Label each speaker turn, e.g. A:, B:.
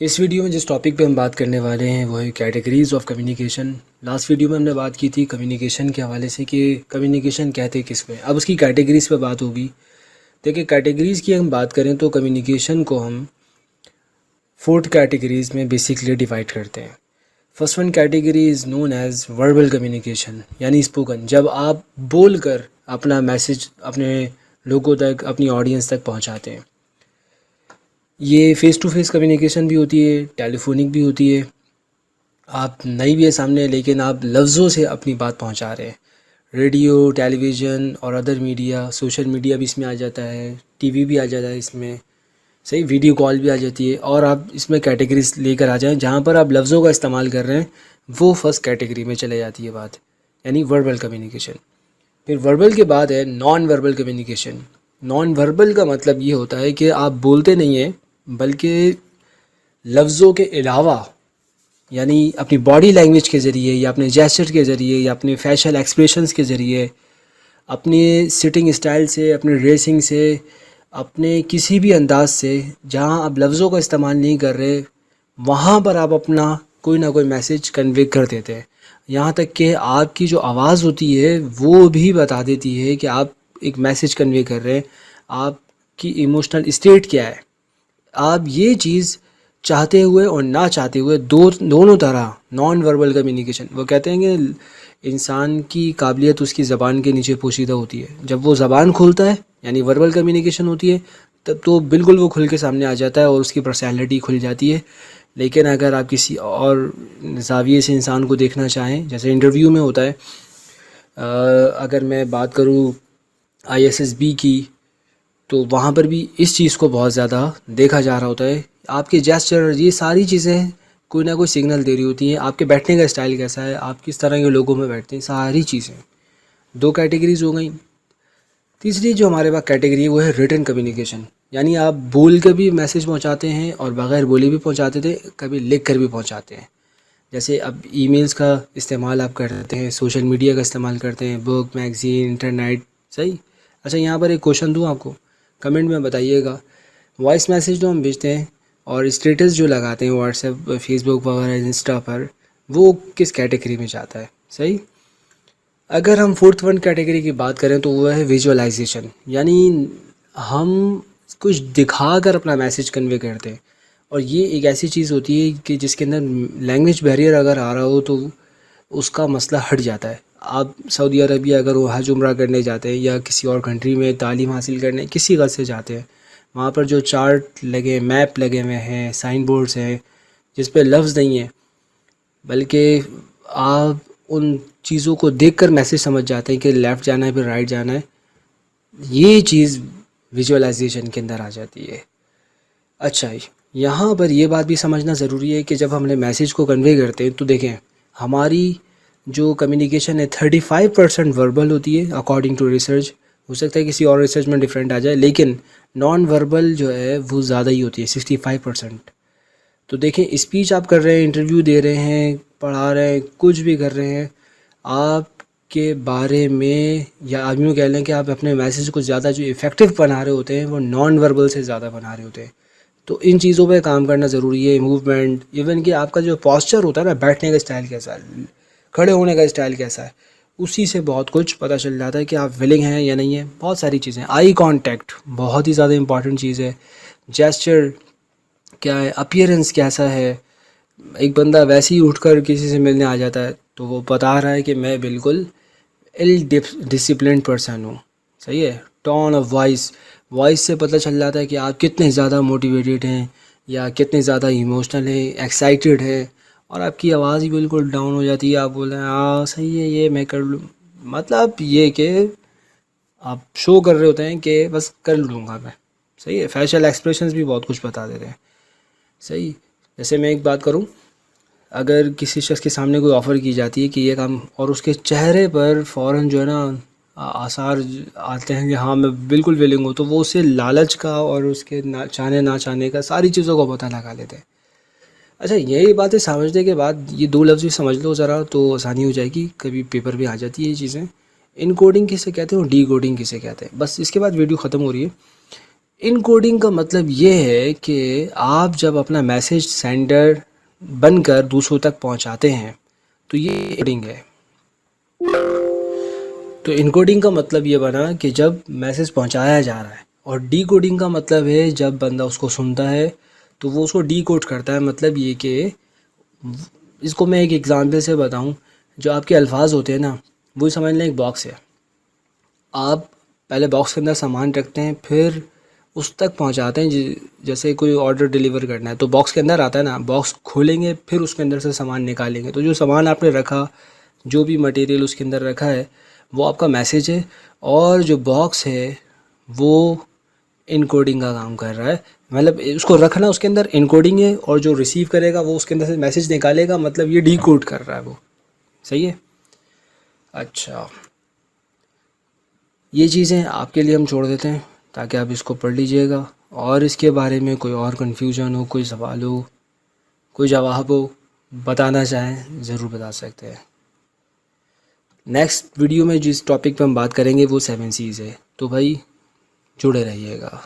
A: اس video میں جس topic پہ ہم بات کرنے والے ہیں وہ ہے categories of communication. Last video میں ہم نے بات کی تھی کمیونیکیشن کے حوالے سے کہ کمیونیکیشن کہتے کس میں، اب اس کی کیٹیگریز پہ بات ہوگی۔ دیکھیں کیٹیگریز کی ہم بات کریں تو کمیونیکیشن کو ہم 4 کیٹیگریز میں بیسکلی ڈیوائڈ کرتے ہیں۔ First one category is known as verbal communication, یعنی اسپوکن، جب آپ بول کر اپنا میسج اپنے لوگوں تک، اپنی آڈینس تک پہنچاتے ہیں۔ یہ فیس ٹو فیس کمیونیکیشن بھی ہوتی ہے، ٹیلی فونک بھی ہوتی ہے، آپ نہیں بھی ہے سامنے لیکن آپ لفظوں سے اپنی بات پہنچا رہے ہیں۔ ریڈیو، ٹیلی ویژن اور ادر میڈیا، سوشل میڈیا بھی اس میں آ جاتا ہے، ٹی وی بھی آ جاتا ہے اس میں، صحیح، ویڈیو کال بھی آ جاتی ہے۔ اور آپ اس میں کیٹیگریز لے کر آ جائیں جہاں پر آپ لفظوں کا استعمال کر رہے ہیں، وہ فرسٹ کیٹیگری میں چلے جاتی ہے بات، یعنی وربل کمیونیکیشن۔ پھر وربل کے بعد ہے non verbal communication. Non verbal کا مطلب یہ ہوتا ہے کہ آپ بولتے نہیں ہیں بلکہ لفظوں کے علاوہ، یعنی اپنی باڈی لینگویج کے ذریعے یا اپنے جیسچر کے ذریعے یا اپنے فیشل ایکسپریشنز کے ذریعے، اپنے سٹنگ اسٹائل سے، اپنے ڈریسنگ سے، اپنے کسی بھی انداز سے جہاں آپ لفظوں کا استعمال نہیں کر رہے، وہاں پر آپ اپنا کوئی نہ کوئی میسج کنوے کر دیتے ہیں۔ یہاں تک کہ آپ کی جو آواز ہوتی ہے وہ بھی بتا دیتی ہے کہ آپ ایک میسج کنوے کر رہے ہیں، آپ کی ایموشنل اسٹیٹ کیا ہے۔ آپ یہ چیز چاہتے ہوئے اور نہ چاہتے ہوئے دونوں طرح نان وربل کمیونیکیشن، وہ کہتے ہیں کہ انسان کی قابلیت اس کی زبان کے نیچے پوشیدہ ہوتی ہے، جب وہ زبان کھولتا ہے یعنی وربل کمیونیکیشن ہوتی ہے تب تو بالکل وہ کھل کے سامنے آ جاتا ہے اور اس کی پرسنالٹی کھل جاتی ہے۔ لیکن اگر آپ کسی اور زاویے سے انسان کو دیکھنا چاہیں، جیسے انٹرویو میں ہوتا ہے، اگر میں بات کروں ISSB کی، تو وہاں پر بھی اس چیز کو بہت زیادہ دیکھا جا رہا ہوتا ہے۔ آپ کے جیسچر، یہ ساری چیزیں کوئی نہ کوئی سگنل دے رہی ہوتی ہیں، آپ کے بیٹھنے کا اسٹائل کیسا ہے، آپ کس طرح کے لوگوں میں بیٹھتے ہیں، ساری چیزیں۔ 2 کیٹیگریز ہو گئیں۔ تیسری جو ہمارے پاس کیٹیگری ہے وہ ہے ریٹن کمیونیکیشن، یعنی آپ بول کر بھی میسج پہنچاتے ہیں اور بغیر بولے بھی پہنچاتے تھے، کبھی لکھ کر بھی پہنچاتے ہیں۔ جیسے اب ای میلز کا استعمال آپ کرتے ہیں، سوشل میڈیا کا استعمال کرتے ہیں، بک، میگزین، انٹرنیٹ، صحیح۔ اچھا یہاں پر ایک کوشچن دوں آپ کو، کمنٹ میں بتائیے گا، وائس میسج جو ہم بھیجتے ہیں اور اسٹیٹس جو لگاتے ہیں واٹس ایپ، فیس بک وغیرہ، انسٹا پر، وہ کس کیٹیگری میں جاتا ہے، صحیح۔ اگر ہم فورتھ ون کیٹیگری کی بات کریں تو وہ ہے ویژولائزیشن، یعنی ہم کچھ دکھا کر اپنا میسج کنوے کرتے ہیں، اور یہ ایک ایسی چیز ہوتی ہے کہ جس کے اندر لینگویج بیریئر اگر آ رہا ہو تو اس کا مسئلہ ہٹ جاتا ہے۔ آپ سعودی عربیہ اگر وہ حج عمرہ کرنے جاتے ہیں یا کسی اور کنٹری میں تعلیم حاصل کرنے کسی غرض سے جاتے ہیں، وہاں پر جو چارٹ لگے، میپ لگے ہوئے ہیں، سائن بورڈز ہیں جس پہ لفظ نہیں ہیں بلکہ آپ ان چیزوں کو دیکھ کر میسج سمجھ جاتے ہیں کہ لیفٹ جانا ہے پھر رائٹ جانا ہے، یہ چیز ویژولائزیشن کے اندر آ جاتی ہے۔ اچھا یہاں پر یہ بات بھی سمجھنا ضروری ہے کہ جب ہم نے میسج کو کنوے کرتے ہیں تو دیکھیں ہماری جو کمیونیکیشن ہے 35% وربل ہوتی ہے اکارڈنگ ٹو ریسرچ، ہو سکتا ہے کسی اور ریسرچ میں ڈفرینٹ آ جائے، لیکن نان وربل جو ہے وہ زیادہ ہی ہوتی ہے 65%۔ تو دیکھیں اسپیچ آپ کر رہے ہیں، انٹرویو دے رہے ہیں، پڑھا رہے ہیں، کچھ بھی کر رہے ہیں، آپ کے بارے میں یا آدمیوں کہہ لیں کہ آپ اپنے میسیج کو زیادہ جو افیکٹو بنا رہے ہوتے ہیں وہ نان وربل سے زیادہ بنا رہے ہوتے ہیں۔ تو ان چیزوں پہ کام کرنا ضروری ہے، موومنٹ، ایون کہ آپ کا جو پاسچر ہوتا ہے نا، بیٹھنے کا اسٹائل کیسا ہے، کھڑے ہونے کا اسٹائل کیسا ہے، اسی سے بہت کچھ پتہ چل جاتا ہے کہ آپ ولنگ ہیں یا نہیں ہیں۔ بہت ساری چیزیں، آئی کانٹیکٹ بہت ہی زیادہ امپورٹنٹ چیز ہے، جیسچر کیا ہے، اپیئرنس کیسا ہے۔ ایک بندہ ویسے ہی اٹھ کر کسی سے ملنے آ جاتا ہے تو وہ بتا رہا ہے کہ میں بالکل ڈسپلنڈ پرسن ہوں، صحیح ہے۔ ٹون آف وائس سے پتہ چل جاتا ہے کہ آپ کتنے زیادہ موٹیویٹیڈ ہیں یا کتنے زیادہ ایموشنل ہیں، ایکسائٹیڈ ہیں، اور آپ کی آواز ہی بالکل ڈاؤن ہو جاتی ہے، آپ بول رہے ہیں ہاں صحیح ہے یہ میں کر لوں، مطلب یہ کہ آپ شو کر رہے ہوتے ہیں کہ بس کر لوں گا میں، صحیح ہے۔ فیشل ایکسپریشنز بھی بہت کچھ بتا دیتے ہیں، صحیح۔ جیسے میں ایک بات کروں، اگر کسی شخص کے سامنے کوئی آفر کی جاتی ہے کہ یہ کام، اور اس کے چہرے پر فوراً جو ہے نا آثار آتے ہیں کہ ہاں میں بالکل ویلنگ ہوں، تو وہ اسے لالچ کا اور اس کے چاہنے نہ چاہنے کا ساری چیزوں کو پتہ لگا لیتے ہیں۔ اچھا یہی باتیں سمجھنے کے بعد یہ 2 لفظ بھی سمجھ لو ذرا تو آسانی ہو جائے گی، کبھی پیپر بھی آ جاتی ہے یہ چیزیں۔ ان کوڈنگ کسے کہتے ہیں اور ڈی کوڈنگ کسے کہتے ہیں، بس اس کے بعد ویڈیو ختم ہو رہی ہے۔ ان کوڈنگ کا مطلب یہ ہے کہ آپ جب اپنا میسیج سینڈر بن کر دوسروں تک پہنچاتے ہیں تو یہ کوڈنگ ہے. تو انکوڈنگ کا مطلب یہ بنا کہ جب میسیج پہنچایا جا رہا ہے، اور ڈی کوڈنگ کا مطلب ہے جب بندہ اس کو سنتا ہے تو وہ اس کو ڈی کوڈ کرتا ہے. مطلب یہ کہ اس کو میں ایک ایگزامپل سے بتاؤں، جو آپ کے الفاظ ہوتے ہیں نا، وہ سمجھ لیں ایک باکس ہے. آپ پہلے باکس کے اندر سامان رکھتے ہیں، پھر اس تک پہنچاتے ہیں. جیسے کوئی آرڈر ڈیلیور کرنا ہے تو باکس کے اندر آتا ہے نا، باکس کھولیں گے پھر اس کے اندر سے سامان نکالیں گے. تو جو سامان آپ نے رکھا، جو بھی مٹیریل اس کے اندر رکھا ہے، وہ آپ کا میسیج ہے. اور جو باکس ہے وہ انکوڈنگ کا کام کر رہا ہے. مطلب اس کو رکھنا اس کے اندر انکوڈنگ ہے، اور جو ریسیو کرے گا وہ اس کے اندر سے میسیج نکالے گا. مطلب یہ ڈی کوڈ کر رہا ہے وہ. صحیح ہے. اچھا، یہ چیزیں آپ کے لیے ہم چھوڑ دیتے ہیں تاکہ آپ اس کو پڑھ لیجئے گا، اور اس کے بارے میں کوئی اور کنفیوژن ہو، کوئی سوال ہو، کوئی جواب ہو، بتانا چاہیں ضرور بتا سکتے ہیں. نیکسٹ ویڈیو میں جس ٹاپک پہ ہم بات کریں گے وہ 7 C's ہے. تو بھائی جڑے رہیے گا.